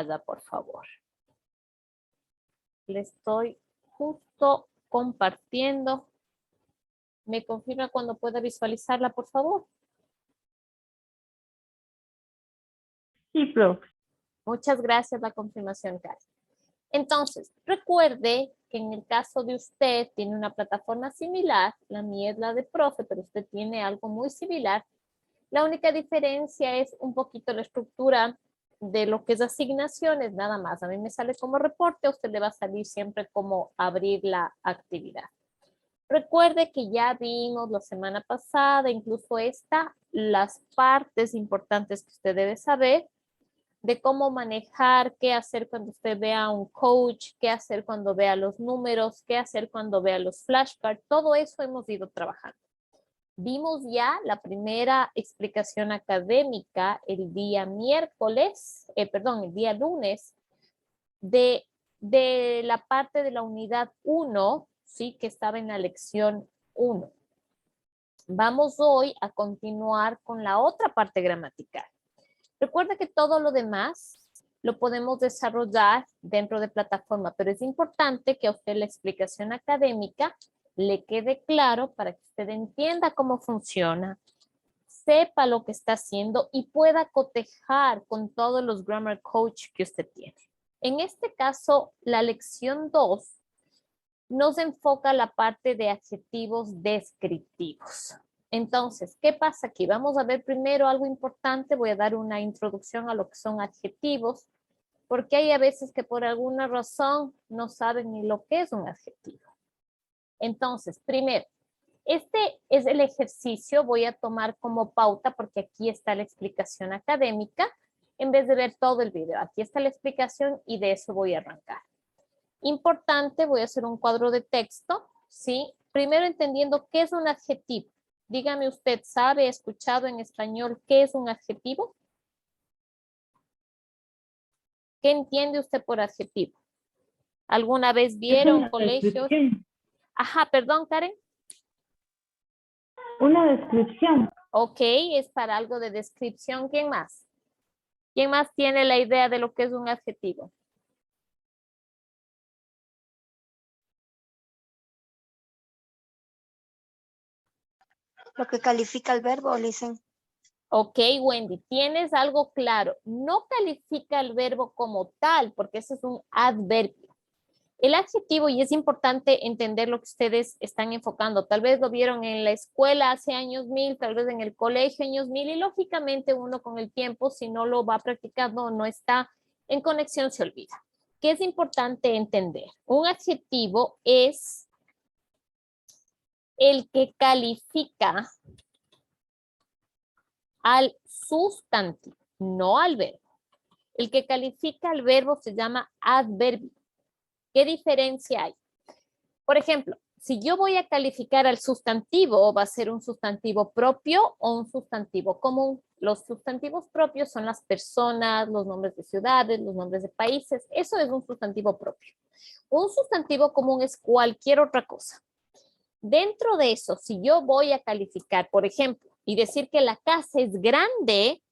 pantalla, por favor. Le estoy justo compartiendo. ¿Me confirma cuando pueda visualizarla, por favor? Sí, profe. Muchas gracias la confirmación, Karen. Entonces, recuerde que en el caso de usted tiene una plataforma similar, la mía es la de profe, pero usted tiene algo muy similar. La única diferencia es un poquito la estructura de lo que es asignaciones, nada más. A mí me sale como reporte, a usted le va a salir siempre como abrir la actividad. Recuerde que ya vimos la semana pasada, incluso esta, las partes importantes que usted debe saber de cómo manejar, qué hacer cuando usted vea a un coach, qué hacer cuando vea los números, qué hacer cuando vea los flashcards. Todo eso hemos ido trabajando. Vimos ya la primera explicación académica el día el día lunes de la parte de la unidad 1, ¿sí? Que estaba en la lección 1. Vamos hoy a continuar con la otra parte gramatical. Recuerda que todo lo demás lo podemos desarrollar dentro de plataforma, pero es importante que a usted la explicación académica le quede claro para que usted entienda cómo funciona, sepa lo que está haciendo y pueda cotejar con todos los grammar coach que usted tiene. En este caso, la lección 2 nos enfoca la parte de adjetivos descriptivos. Entonces, ¿qué pasa aquí? Vamos a ver primero algo importante. Voy a dar una introducción a lo que son adjetivos, porque hay a veces que por alguna razón no saben ni lo que es un adjetivo. Entonces, primero, este es el ejercicio. Voy a tomar como pauta, porque aquí está la explicación académica, en vez de ver todo el video. Aquí está la explicación y de eso voy a arrancar. Importante, voy a hacer un cuadro de texto, ¿sí? Primero entendiendo qué es un adjetivo. Dígame usted, ¿sabe, escuchado en español qué es un adjetivo? ¿Qué entiende usted por adjetivo? ¿Alguna vez vieron colegios? Ajá, perdón, Karen. Una descripción. Ok, es para algo de descripción. ¿Quién más? ¿Quién más tiene la idea de lo que es un adjetivo? Lo que califica el verbo, dicen. Ok, Wendy, tienes algo claro. No califica el verbo como tal, porque ese es un adverbio. El adjetivo, y es importante entender lo que ustedes están enfocando. Tal vez lo vieron en la escuela hace años 1000, tal vez en el colegio años 1000, y lógicamente uno con el tiempo, si no lo va practicando o no está en conexión, se olvida. ¿Qué es importante entender? Un adjetivo es el que califica al sustantivo, no al verbo. El que califica al verbo se llama adverbio. ¿Qué diferencia hay? Por ejemplo, si yo voy a calificar al sustantivo, va a ser un sustantivo propio o un sustantivo común. Los sustantivos propios son las personas, los nombres de ciudades, los nombres de países. Eso es un sustantivo propio. Un sustantivo común es cualquier otra cosa. Dentro de eso, si yo voy a calificar, por ejemplo, y decir que la casa es grande,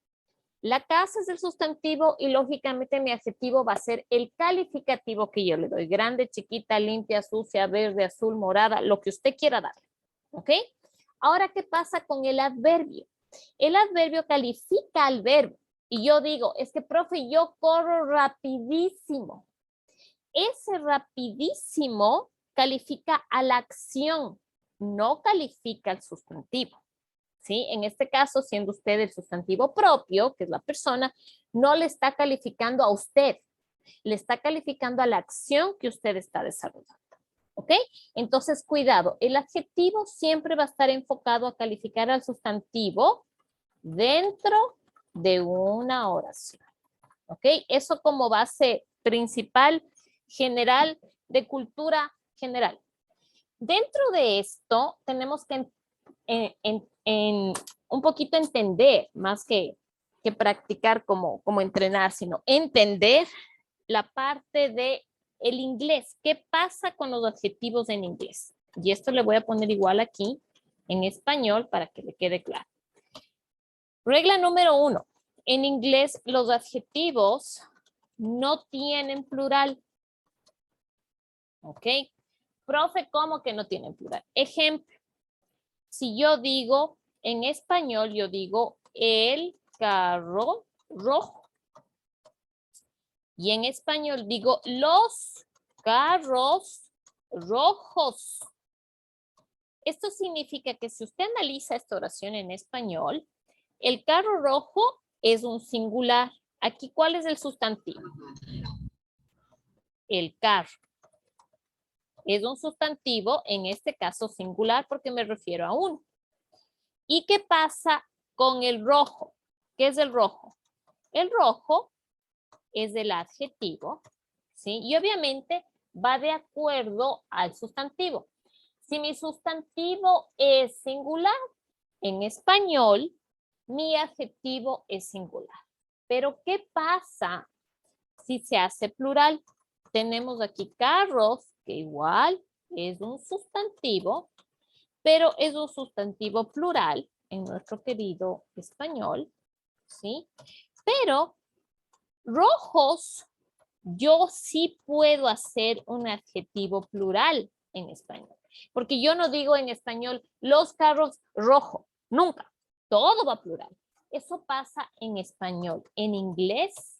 la casa es el sustantivo y lógicamente mi adjetivo va a ser el calificativo que yo le doy. Grande, chiquita, limpia, sucia, verde, azul, morada, lo que usted quiera darle. ¿Ok? Ahora, ¿qué pasa con el adverbio? El adverbio califica al verbo. Y yo digo, es que, profe, yo corro rapidísimo. Ese rapidísimo califica a la acción, no califica al sustantivo. ¿Sí? En este caso, siendo usted el sustantivo propio, que es la persona, no le está calificando a usted, le está calificando a la acción que usted está desarrollando. ¿Ok? Entonces, cuidado, el adjetivo siempre va a estar enfocado a calificar al sustantivo dentro de una oración. ¿Ok? Eso como base principal, general, de cultura general. Dentro de esto, tenemos que un poquito entender, más que practicar como entrenar, sino entender la parte de el inglés. ¿Qué pasa con los adjetivos en inglés? Y esto le voy a poner igual aquí en español para que le quede claro. Regla número 1. En inglés, los adjetivos no tienen plural. ¿Ok? Profe, ¿cómo que no tienen plural? Ejemplo, si yo digo, en español, yo digo el carro rojo. Y en español digo los carros rojos. Esto significa que si usted analiza esta oración en español, el carro rojo es un singular. Aquí, ¿cuál es el sustantivo? El carro. Es un sustantivo, en este caso singular, porque me refiero a uno. ¿Y qué pasa con el rojo? ¿Qué es el rojo? El rojo es el adjetivo, ¿sí? Y obviamente va de acuerdo al sustantivo. Si mi sustantivo es singular, en español, mi adjetivo es singular. Pero, ¿qué pasa si se hace plural? Tenemos aquí carros, que igual es un sustantivo, pero es un sustantivo plural en nuestro querido español, ¿sí? Pero rojos, yo sí puedo hacer un adjetivo plural en español. Porque yo no digo en español los carros rojo, nunca. Todo va plural. Eso pasa en español. En inglés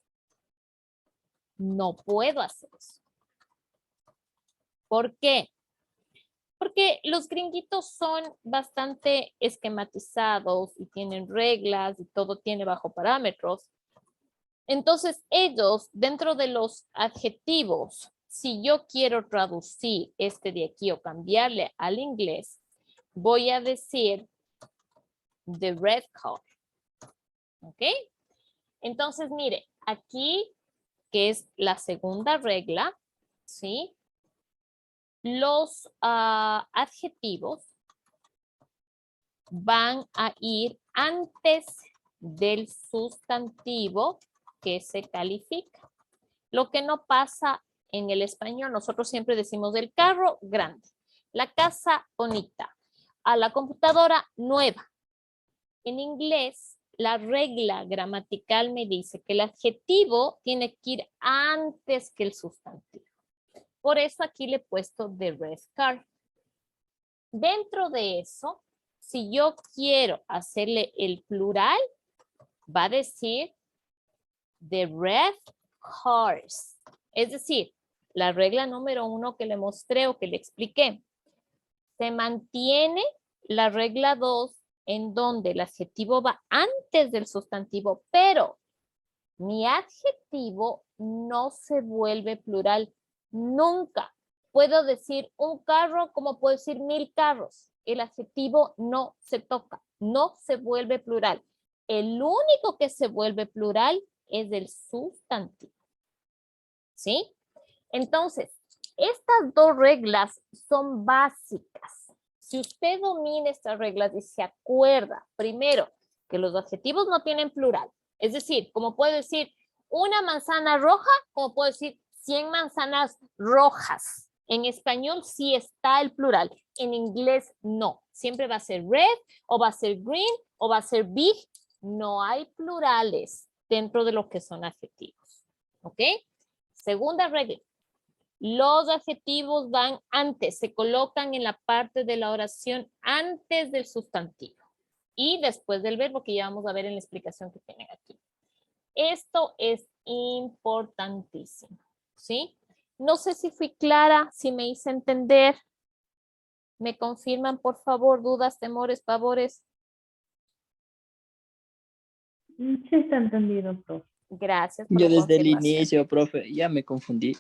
no puedo hacer eso. ¿Por qué? Porque los gringuitos son bastante esquematizados y tienen reglas y todo tiene bajo parámetros. Entonces ellos, dentro de los adjetivos, si yo quiero traducir este de aquí o cambiarle al inglés, voy a decir the red car. ¿Ok? Entonces, mire, aquí, que es la segunda regla, ¿sí? Los adjetivos van a ir antes del sustantivo que se califica. Lo que no pasa en el español, nosotros siempre decimos el carro grande, la casa bonita, a la computadora nueva. En inglés, la regla gramatical me dice que el adjetivo tiene que ir antes que el sustantivo. Por eso aquí le he puesto the red car. Dentro de eso, si yo quiero hacerle el plural, va a decir the red cars. Es decir, la regla número 1 que le mostré o que le expliqué. Se mantiene la regla 2 en donde el adjetivo va antes del sustantivo, pero mi adjetivo no se vuelve plural nunca. Puedo decir un carro como puedo decir 1000 carros. El adjetivo no se toca, no se vuelve plural. El único que se vuelve plural es el sustantivo. ¿Sí? Entonces, estas dos reglas son básicas. Si usted domina estas reglas y se acuerda, primero, que los adjetivos no tienen plural. Es decir, como puedo decir una manzana roja, como puedo decir 100 manzanas rojas. En español sí está el plural. En inglés no. Siempre va a ser red, o va a ser green, o va a ser big. No hay plurales dentro de lo que son adjetivos. ¿Ok? Segunda regla. Los adjetivos van antes, se colocan en la parte de la oración antes del sustantivo y después del verbo, que ya vamos a ver en la explicación que tienen aquí. Esto es importantísimo, ¿sí? No sé si fui clara, si me hice entender. ¿Me confirman, por favor, dudas, temores, pavores? Sí está entendido, profe. Gracias por Yo la desde el confirmación. inicio, profe, ya me confundí.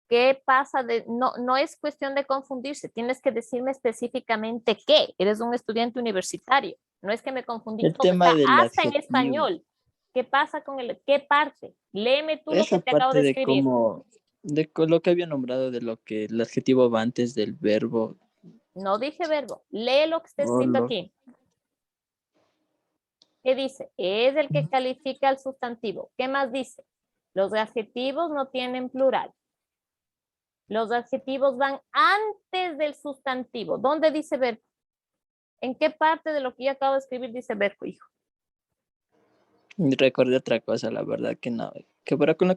¿Qué pasa? No es cuestión de confundirse, tienes que decirme específicamente qué. Eres un estudiante universitario, no es que me confundí El todo, tema está del hasta en adjetivo. español. ¿Qué pasa con qué parte? Léeme tú lo que Esa te acabo parte de de escribir. cómo, lo que había nombrado de lo que el adjetivo va antes del verbo. No dije verbo, lee lo que está O escrito lo, aquí. ¿Qué dice? Es el que califica al sustantivo. ¿Qué más dice? Los adjetivos no tienen plural. Los adjetivos van antes del sustantivo. ¿Dónde dice verbo? ¿En qué parte de lo que yo acabo de escribir dice verbo, hijo? recordé otra cosa, la verdad que no, Que para con lo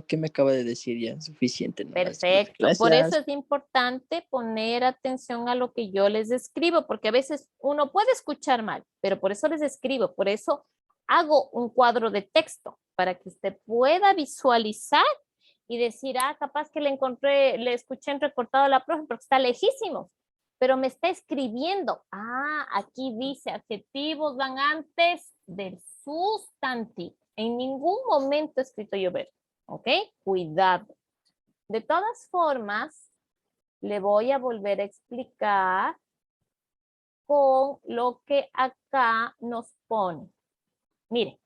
que me acaba de decir ya es suficiente. Nomás, profe. Perfecto. Por eso Gracias. es importante poner atención a lo que yo les escribo, porque a veces uno puede escuchar mal, pero por eso les escribo, por eso hago un cuadro de texto, para que usted pueda visualizar y decir, ah, capaz que le escuché entrecortado a la profe porque está lejísimo, pero me está escribiendo. Ah, aquí dice adjetivos van antes del sustantivo. En ningún momento he escrito yo verbo, ¿ok? Cuidado. De todas formas, le voy a volver a explicar con lo que acá nos pone. Mire,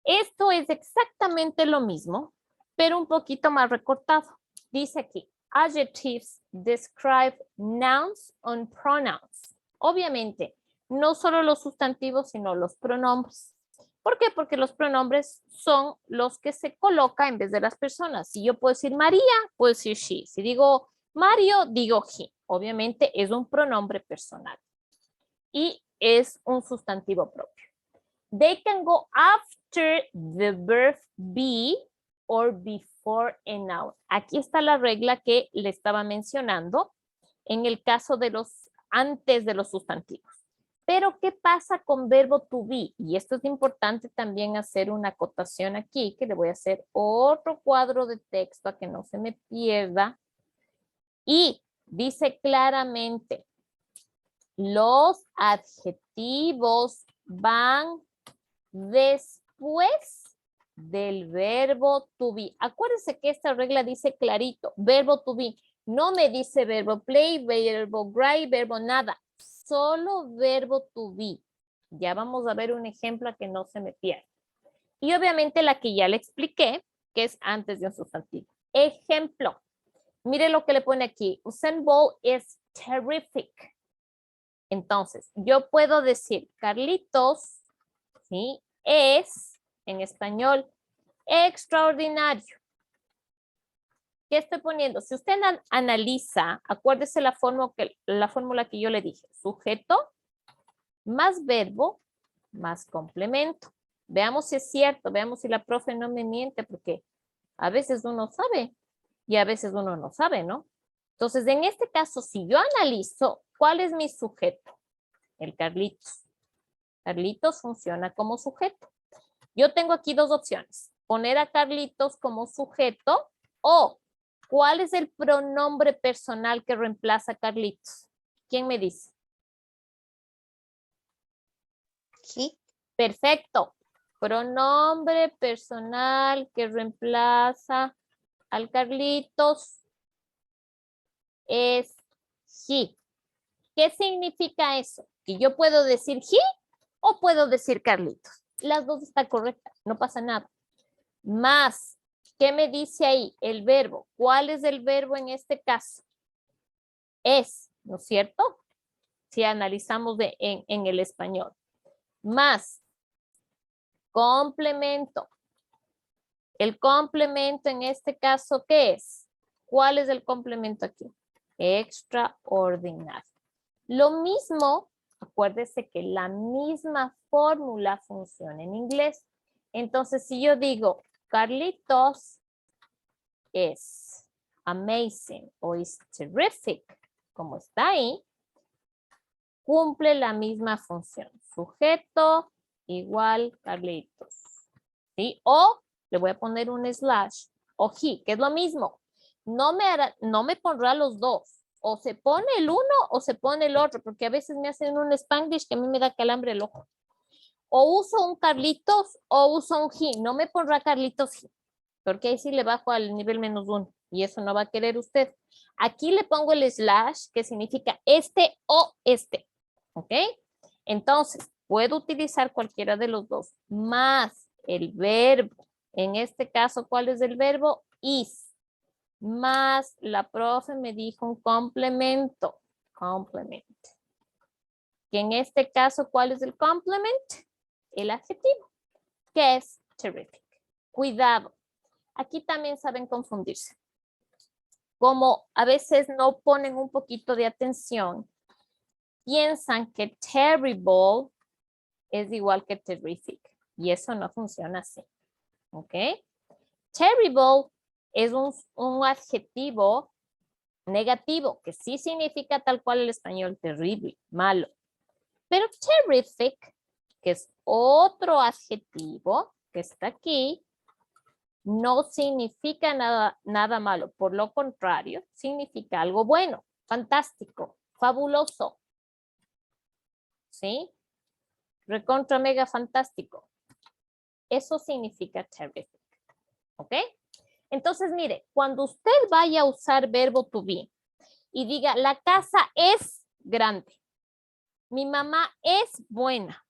esto es exactamente lo mismo, pero un poquito más recortado. Dice aquí, adjectives describe nouns and pronouns. Obviamente, no solo los sustantivos, sino los pronombres. ¿Por qué? Porque los pronombres son los que se colocan en vez de las personas. Si yo puedo decir María, puedo decir she. Si digo Mario, digo he. Obviamente es un pronombre personal y es un sustantivo propio. They can go after the verb be or before a noun. Aquí está la regla que le estaba mencionando en el caso de los antes de los sustantivos. Pero, ¿qué pasa con verbo to be? Y esto es importante también hacer una acotación aquí, que le voy a hacer otro cuadro de texto a que no se me pierda. Y dice claramente, los adjetivos van después del verbo to be. Acuérdense que esta regla dice clarito, verbo to be. No me dice verbo play, verbo gray, verbo nada. Solo verbo to be. Ya vamos a ver un ejemplo a que no se me pierda. Y obviamente la que ya le expliqué, que es antes de un sustantivo. Ejemplo. Mire lo que le pone aquí. Usain Bolt is terrific. Entonces, yo puedo decir, Carlitos, ¿sí? Es, en español, extraordinario. ¿Qué estoy poniendo? Si usted analiza, acuérdese la fórmula que yo le dije. Sujeto más verbo más complemento. Veamos si es cierto, veamos si la profe no me miente, porque a veces uno sabe y a veces uno no sabe, ¿no? Entonces, en este caso, si yo analizo, ¿cuál es mi sujeto? El Carlitos. Carlitos funciona como sujeto. Yo tengo aquí dos opciones. Poner a Carlitos como sujeto o ¿cuál es el pronombre personal que reemplaza a Carlitos? ¿Quién me dice? Sí. Perfecto. Pronombre personal que reemplaza al Carlitos es he. ¿Qué significa eso? Que yo puedo decir he o puedo decir Carlitos. Las dos están correctas, no pasa nada. Más, ¿qué me dice ahí? El verbo. ¿Cuál es el verbo en este caso? Es, ¿no es cierto? Si analizamos en el español. Más, complemento. El complemento en este caso, ¿qué es? ¿Cuál es el complemento aquí? Extraordinario. Lo mismo, acuérdese que la misma fórmula funciona en inglés. Entonces, si yo digo, Carlitos is amazing o is terrific, como está ahí, cumple la misma función. Sujeto igual Carlitos. ¿Sí? O le voy a poner un slash o he, que es lo mismo. No me pondrá los dos. O se pone el uno o se pone el otro, porque a veces me hacen un Spanglish que a mí me da calambre el ojo. O uso un Carlitos o uso un he. No me pondrá Carlitos he, porque ahí sí le bajo al nivel -1 y eso no va a querer usted. Aquí le pongo el slash que significa este o este. ¿Ok? Entonces, puedo utilizar cualquiera de los dos, más el verbo. En este caso, ¿cuál es el verbo? Is. Más la profe me dijo un complemento. Complement. Que en este caso, ¿cuál es el complement? El adjetivo, que es terrific. Cuidado. Aquí también saben confundirse. Como a veces no ponen un poquito de atención, piensan que terrible es igual que terrific. Y eso no funciona así. ¿Ok? Terrible es un adjetivo negativo que sí significa tal cual el español, terrible, malo. Pero terrific, que es otro adjetivo que está aquí, no significa nada malo. Por lo contrario, significa algo bueno, fantástico, fabuloso. ¿Sí? Recontra mega fantástico. Eso significa terrific. ¿Ok? Entonces, mire, cuando usted vaya a usar verbo to be y diga, la casa es grande, mi mamá es buena,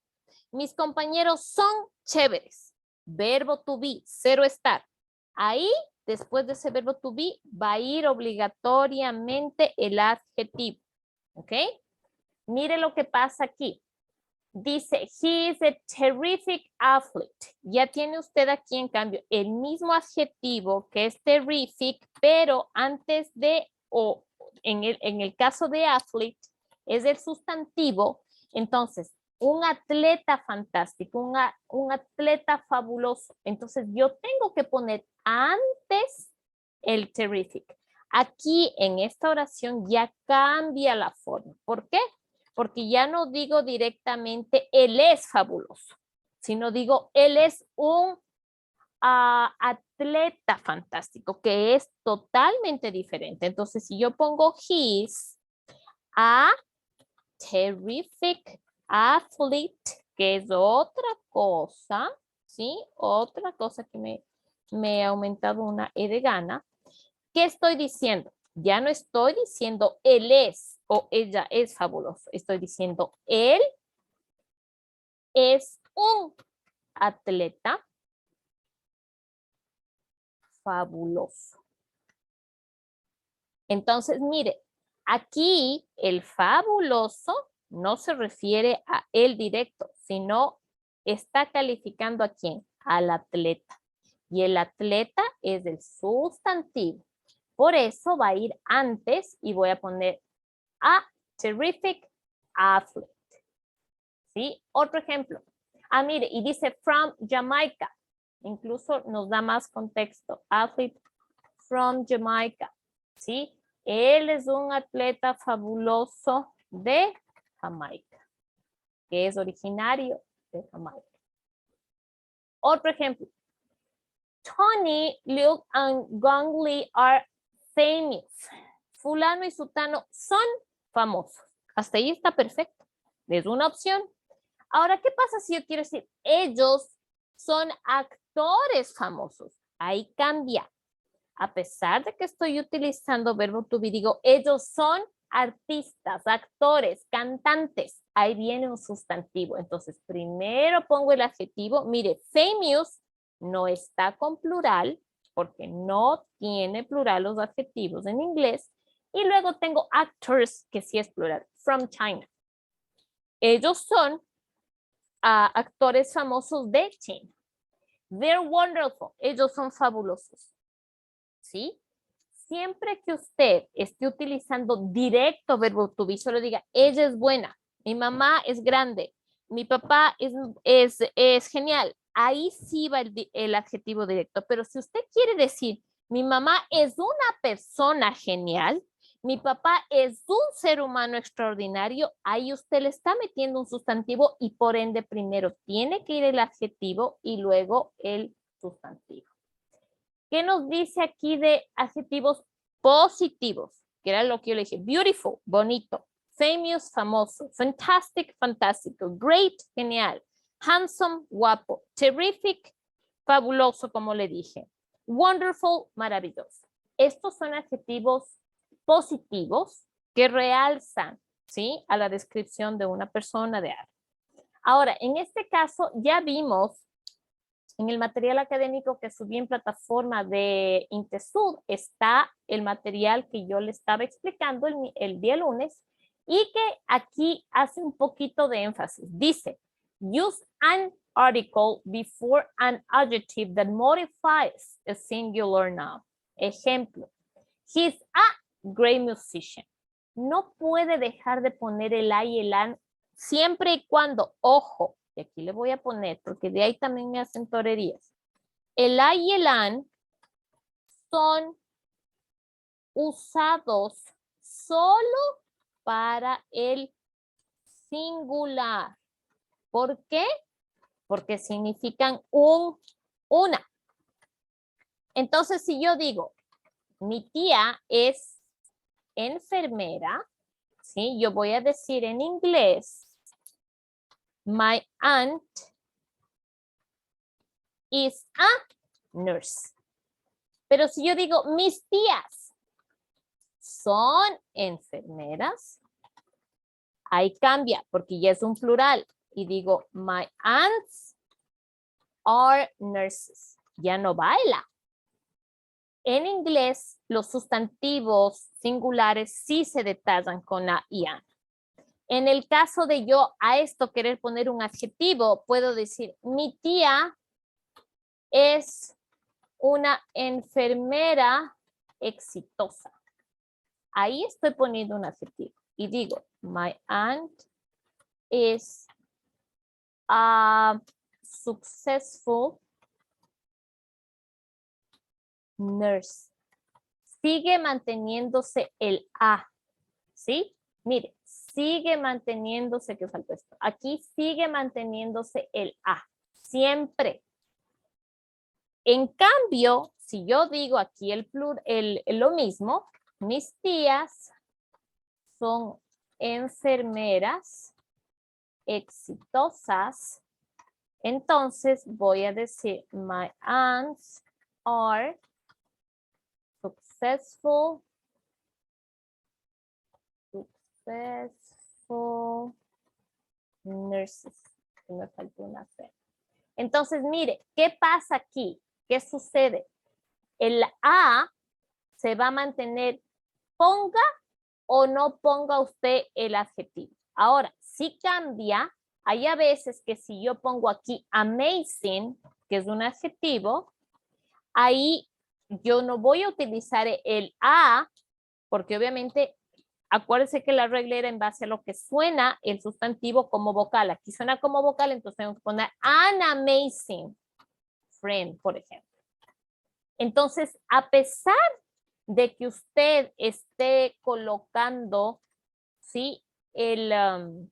mis compañeros son chéveres, verbo to be, cero estar. Ahí, después de ese verbo to be, va a ir obligatoriamente el adjetivo. ¿Ok? Mire lo que pasa aquí. Dice, he is a terrific athlete. Ya tiene usted aquí, en cambio, el mismo adjetivo que es terrific, pero antes de, o en el caso de athlete, es el sustantivo. Entonces, un atleta fantástico, un atleta fabuloso. Entonces, yo tengo que poner antes el terrific. Aquí, en esta oración, ya cambia la forma. ¿Por qué? Porque ya no digo directamente, él es fabuloso, sino digo, él es un atleta fantástico, que es totalmente diferente. Entonces, si yo pongo he's a terrific athlete, que es otra cosa, ¿sí? Otra cosa que me ha aumentado una E de gana. ¿Qué estoy diciendo? Ya no estoy diciendo él es o ella es fabuloso. Estoy diciendo él es un atleta fabuloso. Entonces, mire, aquí el fabuloso no se refiere a él directo, sino está calificando a quién, al atleta. Y el atleta es el sustantivo. Por eso va a ir antes y voy a poner a terrific athlete. ¿Sí? Otro ejemplo. Mire, y dice from Jamaica. Incluso nos da más contexto. Athlete from Jamaica. ¿Sí? Él es un atleta fabuloso de Jamaica, que es originario de Jamaica. Otro ejemplo. Tony, Luke, and Gong Li are famous. Fulano y Sutano son famosos. Hasta ahí está perfecto. Es una opción. Ahora, ¿qué pasa si yo quiero decir ellos son actores famosos? Ahí cambia. A pesar de que estoy utilizando verbo to be, digo, ellos son artistas, actores, cantantes. Ahí viene un sustantivo. Entonces, primero pongo el adjetivo. Mire, famous no está con plural porque no tiene plural los adjetivos en inglés. Y luego tengo actors, que sí es plural, from China. Ellos son actores famosos de China. They're wonderful. Ellos son fabulosos. ¿Sí? Siempre que usted esté utilizando directo verbo to be, solo diga, ella es buena, mi mamá es grande, mi papá es genial. Ahí sí va el adjetivo directo. Pero si usted quiere decir, mi mamá es una persona genial, mi papá es un ser humano extraordinario, ahí usted le está metiendo un sustantivo y por ende primero tiene que ir el adjetivo y luego el sustantivo. ¿Qué nos dice aquí de adjetivos positivos? Que era lo que yo le dije. Beautiful, bonito. Famous, famoso. Fantastic, fantástico. Great, genial. Handsome, guapo. Terrific, fabuloso, como le dije. Wonderful, maravilloso. Estos son adjetivos positivos que realzan, ¿sí?, a la descripción de una persona, de algo. Ahora, en este caso ya vimos en el material académico que subí en plataforma de Intesud, está el material que yo le estaba explicando el día lunes y que aquí hace un poquito de énfasis. Dice, use an article before an adjective that modifies a singular noun. Ejemplo, he's a great musician. No puede dejar de poner el a y el an siempre y cuando, ojo, y aquí le voy a poner, porque de ahí también me hacen torerías. el I y el an son usados solo para el singular. ¿Por qué? Porque significan una. Entonces, si yo digo, mi tía es enfermera, ¿sí? Yo voy a decir en inglés, my aunt is a nurse. Pero si yo digo, mis tías son enfermeras, ahí cambia porque ya es un plural. Y digo, my aunts are nurses. Ya no baila. En inglés, los sustantivos singulares sí se detallan con a y an. En el caso de yo a esto querer poner un adjetivo, puedo decir, mi tía es una enfermera exitosa. Ahí estoy poniendo un adjetivo y digo, my aunt is a successful nurse. Sigue manteniéndose el a, ¿sí? Mire, sigue manteniéndose, ¿qué falta esto? Aquí sigue manteniéndose el a, siempre. En cambio, si yo digo aquí lo mismo, mis tías son enfermeras exitosas, entonces voy a decir, my aunts are successful nurses. Me faltó una C. Entonces, mire, ¿qué pasa aquí? ¿Qué sucede? El A se va a mantener, ponga o no ponga usted el adjetivo. Ahora, si cambia, hay a veces que si yo pongo aquí amazing, que es un adjetivo, ahí yo no voy a utilizar el a, porque obviamente, acuérdense que la regla era en base a lo que suena el sustantivo como vocal. Aquí suena como vocal, entonces tengo que poner an amazing friend, por ejemplo. Entonces, a pesar de que usted esté colocando, ¿sí? el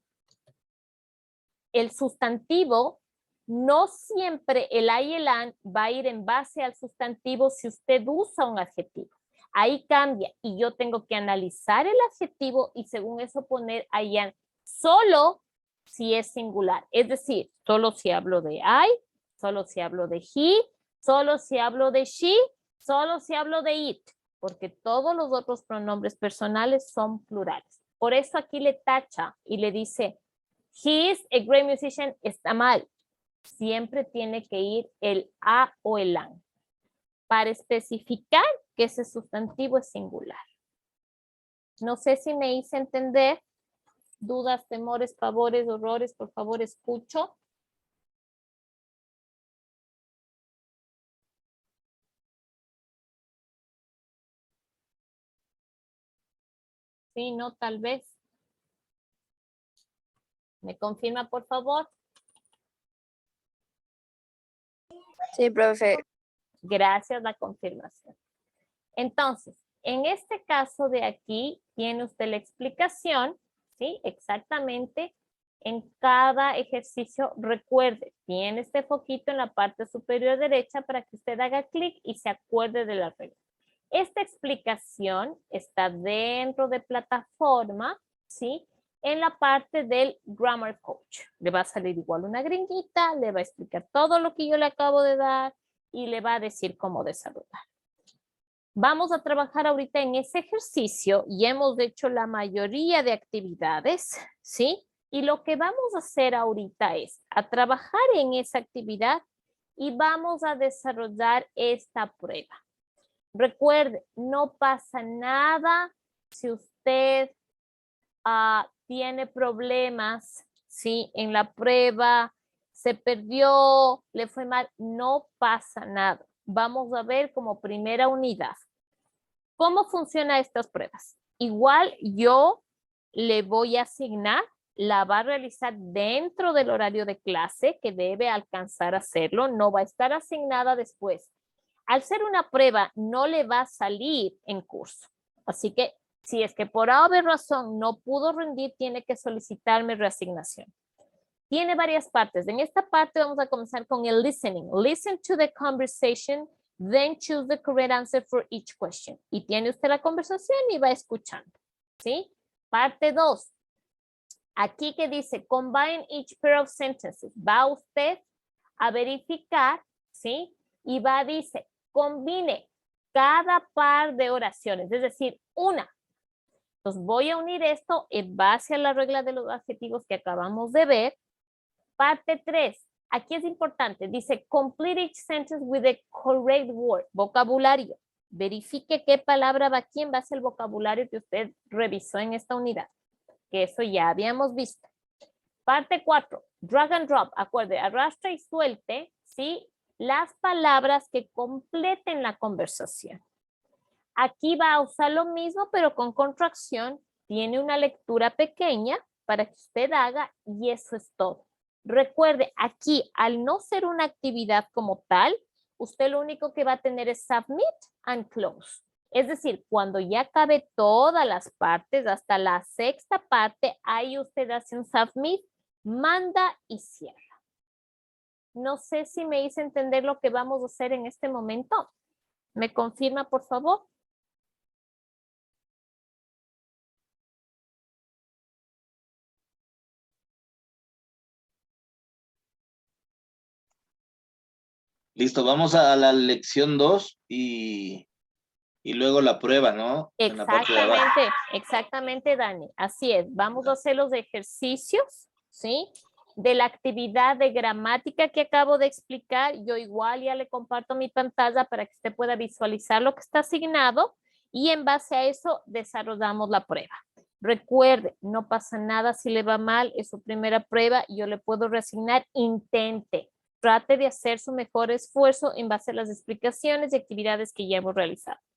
sustantivo, no siempre el I y el an va a ir en base al sustantivo si usted usa un adjetivo. Ahí cambia y yo tengo que analizar el adjetivo y según eso poner I an solo si es singular. Es decir, solo si hablo de I, solo si hablo de he, solo si hablo de she, solo si hablo de it, porque todos los otros pronombres personales son plurales. Por eso aquí le tacha y le dice, he is a great musician, está mal. Siempre tiene que ir el a o el an para especificar que ese sustantivo es singular. No sé si me hice entender. Dudas, temores, pavores, horrores, por favor, escucho. Sí, no, tal vez. ¿Me confirma, por favor? Sí, profe. Gracias, la confirmación. Entonces, en este caso de aquí, tiene usted la explicación, ¿sí? Exactamente. En cada ejercicio, recuerde, tiene este foquito en la parte superior derecha para que usted haga clic y se acuerde de la regla. Esta explicación está dentro de plataforma, ¿sí? En la parte del Grammar Coach. Le va a salir igual una gringuita, le va a explicar todo lo que yo le acabo de dar y le va a decir cómo desarrollar. Vamos a trabajar ahorita en ese ejercicio y hemos hecho la mayoría de actividades, ¿sí? Y lo que vamos a hacer ahorita es a trabajar en esa actividad y vamos a desarrollar esta prueba. Recuerde, no pasa nada si usted tiene problemas, ¿sí? En la prueba, se perdió, le fue mal, no pasa nada. Vamos a ver como primera unidad. ¿Cómo funcionan estas pruebas? Igual yo le voy a asignar la va a realizar dentro del horario de clase que debe alcanzar a hacerlo, no va a estar asignada después. Al ser una prueba, no le va a salir en curso. Así que si es que por haber razón no pudo rendir, tiene que solicitarme reasignación. Tiene varias partes. En esta parte vamos a comenzar con el listening. Listen to the conversation, then choose the correct answer for each question. Y tiene usted la conversación y va escuchando. ¿Sí? Parte 2. Aquí que dice, combine each pair of sentences. Va usted a verificar, ¿sí? Y va a dice, combine cada par de oraciones, es decir, una. Entonces voy a unir esto en base a la regla de los adjetivos que acabamos de ver. Parte 3. Aquí es importante. Dice, complete each sentence with the correct word. Vocabulario. Verifique qué palabra va aquí en base al vocabulario que usted revisó en esta unidad. Que eso ya habíamos visto. Parte 4. Drag and drop. Acuerde, arrastra y suelte, ¿sí? Las palabras que completen la conversación. Aquí va a usar lo mismo, pero con contracción. Tiene una lectura pequeña para que usted haga y eso es todo. Recuerde, aquí, al no ser una actividad como tal, usted lo único que va a tener es submit and close. Es decir, cuando ya acabe todas las partes, hasta la sexta parte, ahí usted hace un submit, manda y cierra. No sé si me hice entender lo que vamos a hacer en este momento. ¿Me confirma, por favor? Listo, vamos a la lección 2 y luego la prueba, ¿no? En la parte de abajo. Exactamente, Dani. Así es. Vamos a hacer los ejercicios, ¿sí? De la actividad de gramática que acabo de explicar. Yo igual ya le comparto mi pantalla para que usted pueda visualizar lo que está asignado y en base a eso desarrollamos la prueba. Recuerde, no pasa nada si le va mal, es su primera prueba, yo le puedo reasignar, intente. Trate de hacer su mejor esfuerzo en base a las explicaciones y actividades que ya hemos realizado.